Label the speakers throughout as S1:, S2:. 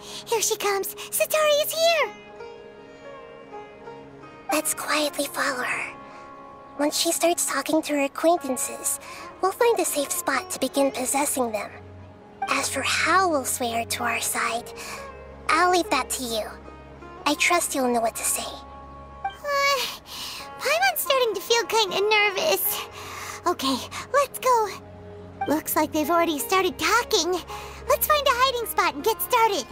S1: Here she comes! Satari is here!
S2: Let's quietly follow her. Once she starts talking to her acquaintances, we'll find a safe spot to begin possessing them. As for how we'll sway her to our side, I'll leave that to you. I trust you'll know what to say.
S1: Paimon's starting to feel kinda nervous. Okay, let's go. Looks like they've already started talking. Let's find a hiding spot and get started.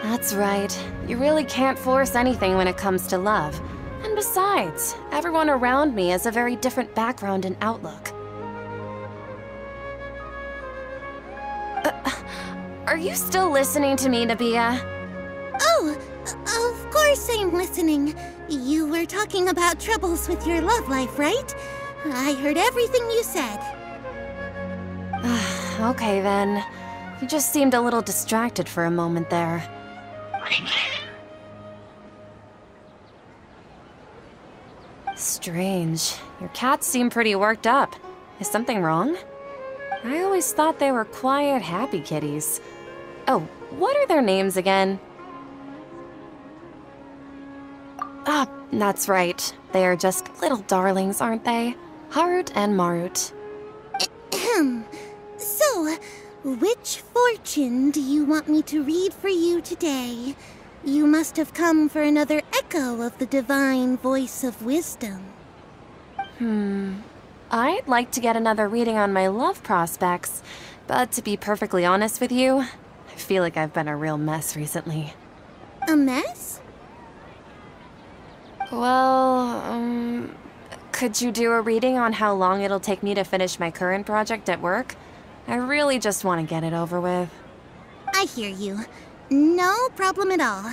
S3: That's right. You really can't force anything when it comes to love. And besides, everyone around me has a very different background and outlook. Are you still listening to me, Nabia?
S1: Oh, of course I'm listening. You were talking about troubles with your love life, right? I heard everything you said.
S3: Okay then. You just seemed a little distracted for a moment there. Strange. Your cats seem pretty worked up. Is something wrong? I always thought they were quiet, happy kitties. Oh, what are their names again? Ah, that's right. They are just little darlings, aren't they? Harut and Marut.
S1: So, which fortune do you want me to read for you today? You must have come for another echo of the divine voice of wisdom.
S3: I'd like to get another reading on my love prospects, but to be perfectly honest with you, I feel like I've been a real mess recently.
S1: A mess?
S3: Well, could you do a reading on how long it'll take me to finish my current project at work? I really just want to get it over with.
S1: I hear you. No problem at all.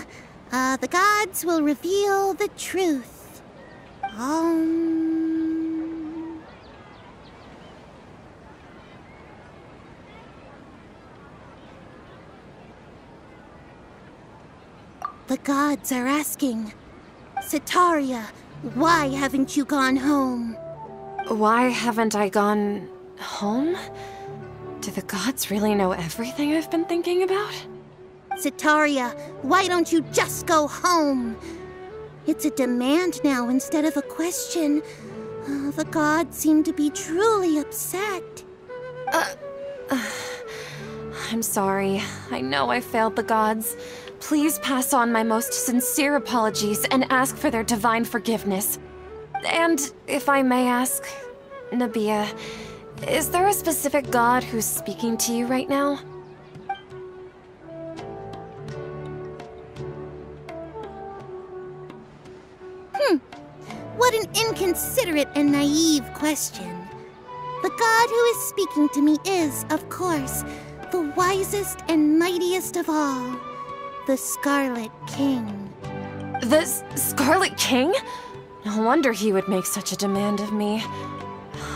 S1: The gods will reveal the truth. The gods are asking, Setaria, why haven't you gone home?
S3: Why haven't I gone home? Do the gods really know everything I've been thinking about?
S1: Setaria, why don't you just go home? It's a demand now instead of a question. The gods seem to be truly upset.
S3: I'm sorry. I know I failed the gods. Please pass on my most sincere apologies and ask for their divine forgiveness. And if I may ask, Nabia, is there a specific god who's speaking to you right now?
S1: What an inconsiderate and naive question. The god who is speaking to me is, of course, the wisest and mightiest of all, the Scarlet King.
S3: The Scarlet King? No wonder he would make such a demand of me.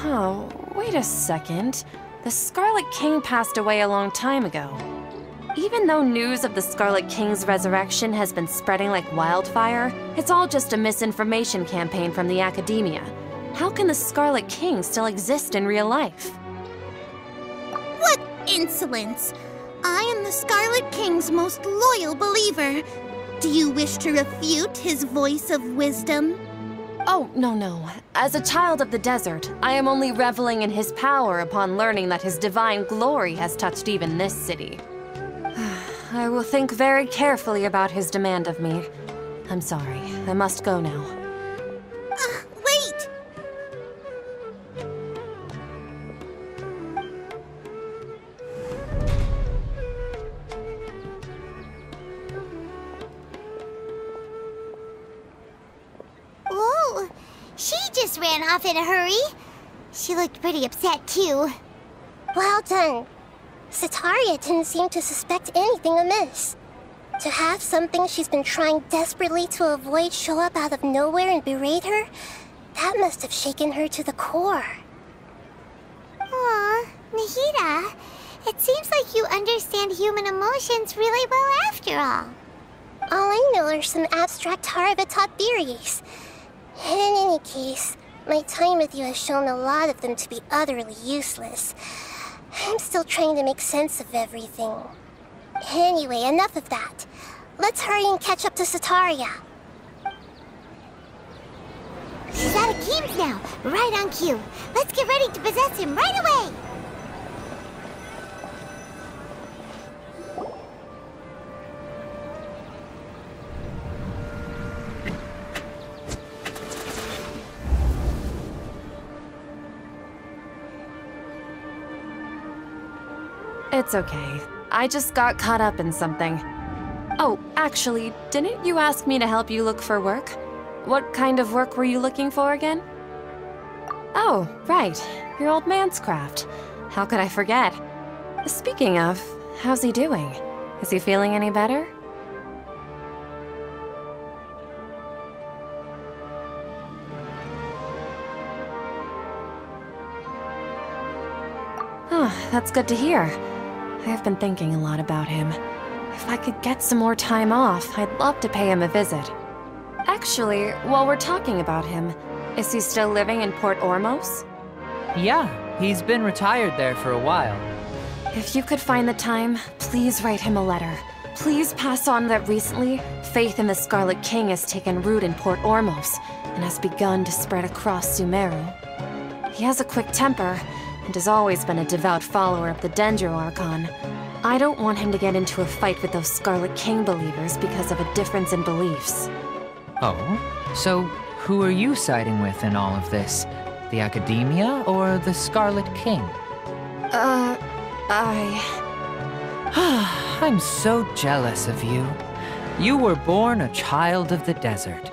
S3: Oh, wait a second. The Scarlet King passed away a long time ago. Even though news of the Scarlet King's resurrection has been spreading like wildfire, it's all just a misinformation campaign from the academia. How can the Scarlet King still exist in real life?
S1: What insolence! I am the Scarlet King's most loyal believer. Do you wish to refute his voice of wisdom?
S3: Oh, no. As a child of the desert, I am only reveling in his power upon learning that his divine glory has touched even this city. I will think very carefully about his demand of me. I'm sorry. I must go now.
S1: Wait!
S4: Whoa! She just ran off in a hurry. She looked pretty upset, too.
S2: Well done. Setaria didn't seem to suspect anything amiss. To have something she's been trying desperately to avoid show up out of nowhere and berate her, That must have shaken her to the core.
S4: Aw, Nahida, it seems like you understand human emotions really well after all.
S2: All I know are some abstract Harvard-taught theories. And in any case, my time with you has shown a lot of them to be utterly useless. I'm still trying to make sense of everything. Anyway, enough of that. Let's hurry and catch up to Sataria.
S4: She's out of Keem's now, right on cue. Let's get ready to possess him right away!
S3: It's okay. I just got caught up in something. Oh, actually, didn't you ask me to help you look for work? What kind of work were you looking for again? Oh, right. Your old man's craft. How could I forget? Speaking of, how's he doing? Is he feeling any better? Oh, that's good to hear. I've been thinking a lot about him. If I could get some more time off, I'd love to pay him a visit. Actually, while we're talking about him, is he still living in Port Ormos?
S5: Yeah, he's been retired there for a while.
S3: If you could find the time, please write him a letter. Please pass on that recently, faith in the Scarlet King has taken root in Port Ormos and has begun to spread across Sumeru. He has a quick temper and has always been a devout follower of the Dendro Archon. I don't want him to get into a fight with those Scarlet King believers because of a difference in beliefs.
S5: Oh? So, who are you siding with in all of this? The Academia or the Scarlet King? I'm so jealous of you. You were born a child of the desert.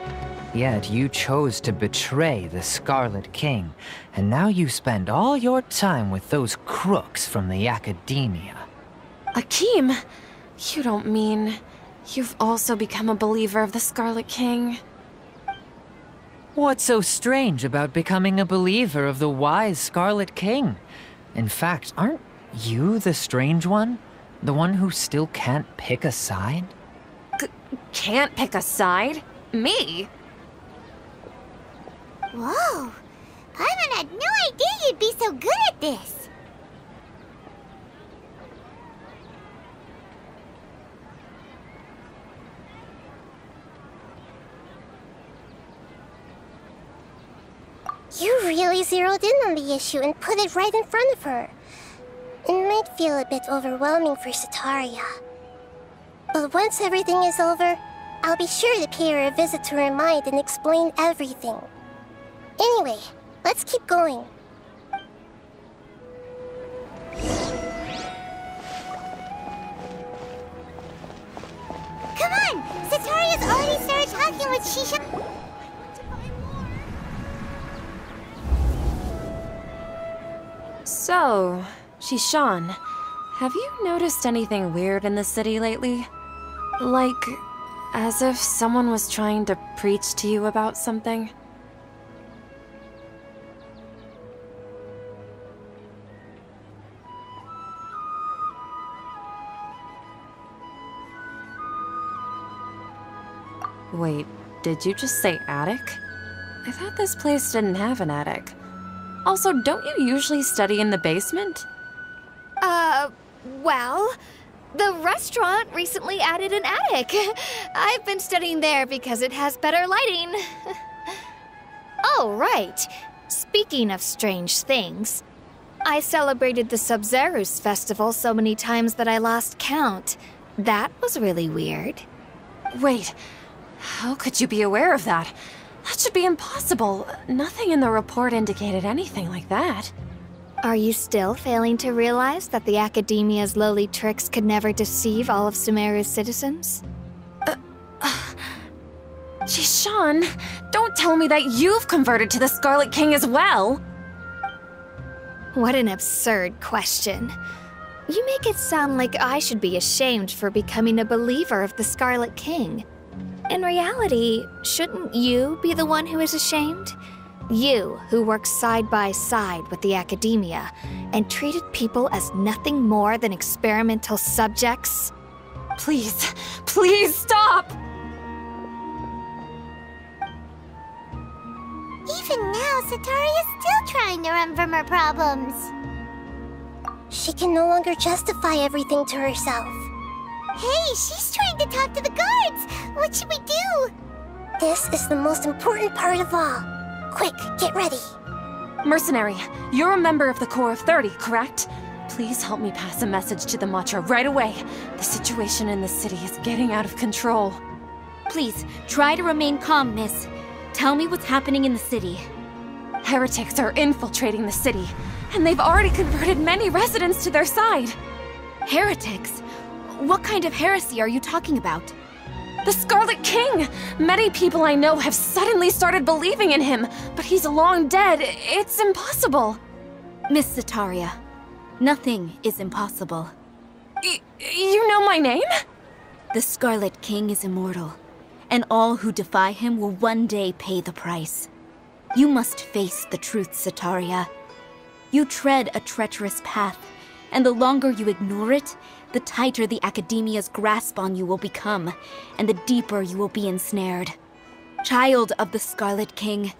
S5: Yet you chose to betray the Scarlet King, and now you spend all your time with those crooks from the Academia.
S3: Akeem, you don't mean you've also become a believer of the Scarlet King?
S5: What's so strange about becoming a believer of the wise Scarlet King? In fact, aren't you the strange one? The one who still can't pick a side?
S3: Can't pick a side? Me?
S4: Whoa! Paimon had no idea you'd be so good at this!
S2: You really zeroed in on the issue and put it right in front of her. It might feel a bit overwhelming for Sataria. But once everything is over, I'll be sure to pay her a visit to her mind and explain everything. Anyway, let's keep going.
S4: Come on! Sataria's already started talking with Shisha.
S3: So, Shishan, have you noticed anything weird in the city lately? Like, as if someone was trying to preach to you about something? Wait, did you just say attic? I thought this place didn't have an attic. Also, don't you usually study in the basement?
S6: Well, the restaurant recently added an attic. I've been studying there because it has better lighting. Oh, right. Speaking of strange things, I celebrated the Sub-Zerus festival so many times that I lost count. That was really weird.
S3: Wait, how could you be aware of that? That should be impossible. Nothing in the report indicated anything like that.
S6: Are you still failing to realize that the Academia's lowly tricks could never deceive all of Sumeru's citizens?
S3: Jishan, don't tell me that you've converted to the Scarlet King as well!
S6: What an absurd question. You make it sound like I should be ashamed for becoming a believer of the Scarlet King. In reality, shouldn't you be the one who is ashamed? You, who worked side by side with the academia and treated people as nothing more than experimental subjects.
S3: Please, please stop!
S4: Even now, Sataria's still trying to run from her problems.
S2: She can no longer justify everything to herself.
S4: Hey, she's trying to talk to the guards! What should we do?
S2: This is the most important part of all. Quick, get ready.
S3: Mercenary, you're a member of the Corps of 30, correct? Please help me pass a message to the Matcha right away. The situation in the city is getting out of control.
S7: Please, try to remain calm, miss. Tell me what's happening in the city.
S3: Heretics are infiltrating the city, and they've already converted many residents to their side.
S7: Heretics? What kind of heresy are you talking about?
S3: The Scarlet King! Many people I know have suddenly started believing in him, but he's long dead. It's impossible.
S7: Miss Sataria, nothing is impossible.
S3: You know my name?
S7: The Scarlet King is immortal, and all who defy him will one day pay the price. You must face the truth, Sataria. You tread a treacherous path, and the longer you ignore it, the tighter the Academia's grasp on you will become, and the deeper you will be ensnared. Child of the Scarlet King,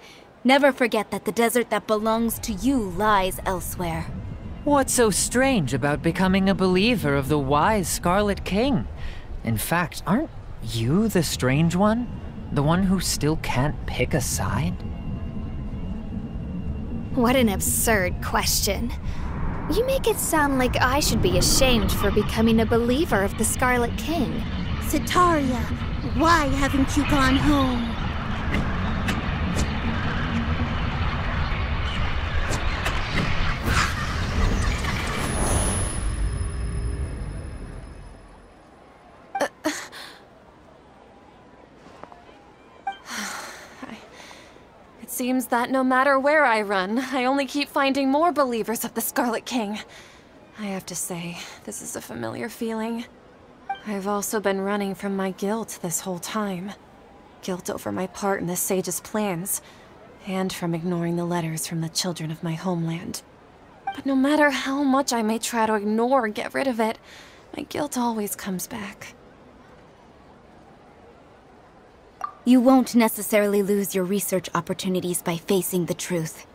S7: never forget that the desert that belongs to you lies elsewhere.
S5: What's so strange about becoming a believer of the wise Scarlet King? In fact, aren't you the strange one? The one who still can't pick a side?
S6: What an absurd question. You make it sound like I should be ashamed for becoming a believer of the Scarlet King.
S1: Sataria, why haven't you gone home?
S3: It seems that no matter where I run, I only keep finding more believers of the Scarlet King. I have to say, this is a familiar feeling. I've also been running from my guilt this whole time. Guilt over my part in the Sage's plans, and from ignoring the letters from the children of my homeland. But no matter how much I may try to ignore or get rid of it, my guilt always comes back.
S7: You won't necessarily lose your research opportunities by facing the truth.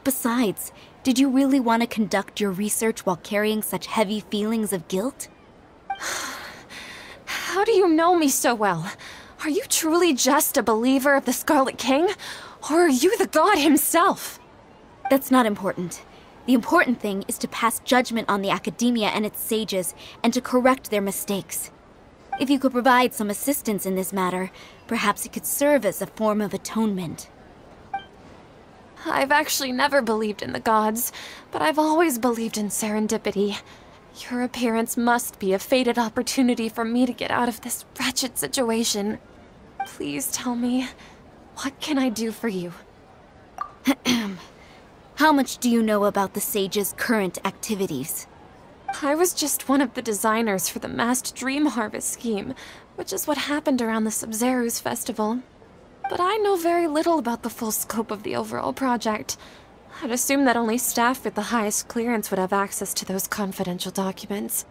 S7: Besides, did you really want to conduct your research while carrying such heavy feelings of guilt?
S3: How do you know me so well? Are you truly just a believer of the Scarlet King? Or are you the god himself?
S7: That's not important. The important thing is to pass judgment on the Academia and its sages, and to correct their mistakes. If you could provide some assistance in this matter, perhaps it could serve as a form of atonement.
S3: I've actually never believed in the gods, but I've always believed in serendipity. Your appearance must be a fated opportunity for me to get out of this wretched situation. Please tell me, what can I do for you?
S7: How much do you know about the sage's current activities?
S3: I was just one of the designers for the massed dream harvest scheme, which is what happened around the Sub-Zero's festival. But I know very little about the full scope of the overall project. I'd assume that only staff with the highest clearance would have access to those confidential documents.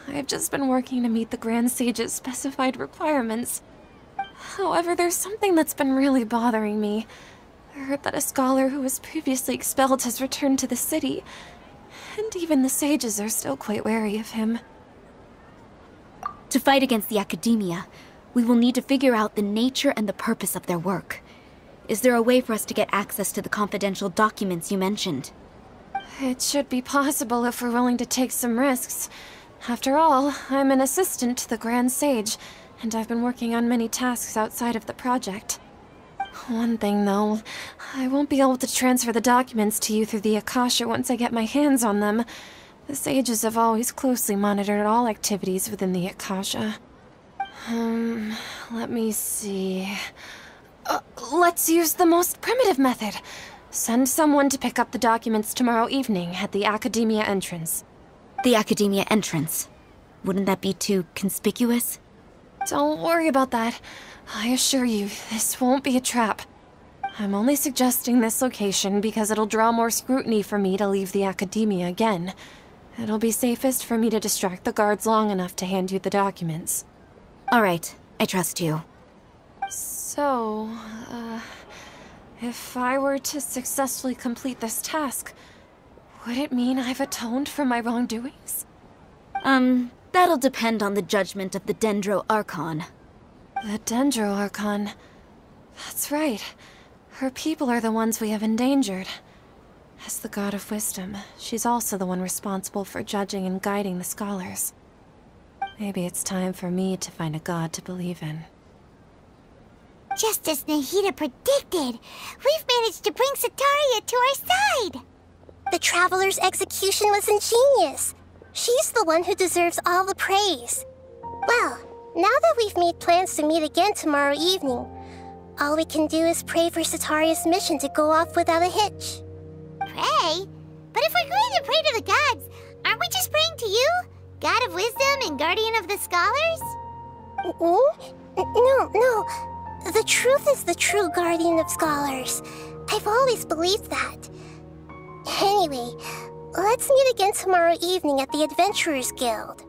S3: I've just been working to meet the Grand Sage's specified requirements. However, there's something that's been really bothering me. I heard that a scholar who was previously expelled has returned to the city, and even the sages are still quite wary of him.
S7: To fight against the Academia, we will need to figure out the nature and the purpose of their work. Is there a way for us to get access to the confidential documents you mentioned?
S3: It should be possible if we're willing to take some risks. After all, I'm an assistant to the Grand Sage, and I've been working on many tasks outside of the project. One thing, though, I won't be able to transfer the documents to you through the Akasha once I get my hands on them. The sages have always closely monitored all activities within the Akasha. Let me see... let's use the most primitive method. Send someone to pick up the documents tomorrow evening at the Academia entrance.
S7: The Academia entrance? Wouldn't that be too conspicuous?
S3: Don't worry about that. I assure you, this won't be a trap. I'm only suggesting this location because it'll draw more scrutiny for me to leave the academia again. It'll be safest for me to distract the guards long enough to hand you the documents.
S7: All right, I trust you.
S3: So, if I were to successfully complete this task, would it mean I've atoned for my wrongdoings?
S7: That'll depend on the judgment of the Dendro Archon.
S3: The Dendro Archon. That's right. Her people are the ones we have endangered. As the God of Wisdom, she's also the one responsible for judging and guiding the scholars. Maybe it's time for me to find a god to believe in.
S4: Just as Nahida predicted, we've managed to bring Sataria to our side!
S2: The Traveler's execution was ingenious. She's the one who deserves all the praise. Well, now that we've made plans to meet again tomorrow evening, all we can do is pray for Sataria's mission to go off without a hitch.
S4: Pray? But if we're going to pray to the gods, aren't we just praying to you? God of Wisdom and Guardian of the Scholars?
S2: No. The truth is the true Guardian of Scholars. I've always believed that. Anyway, let's meet again tomorrow evening at the Adventurers Guild.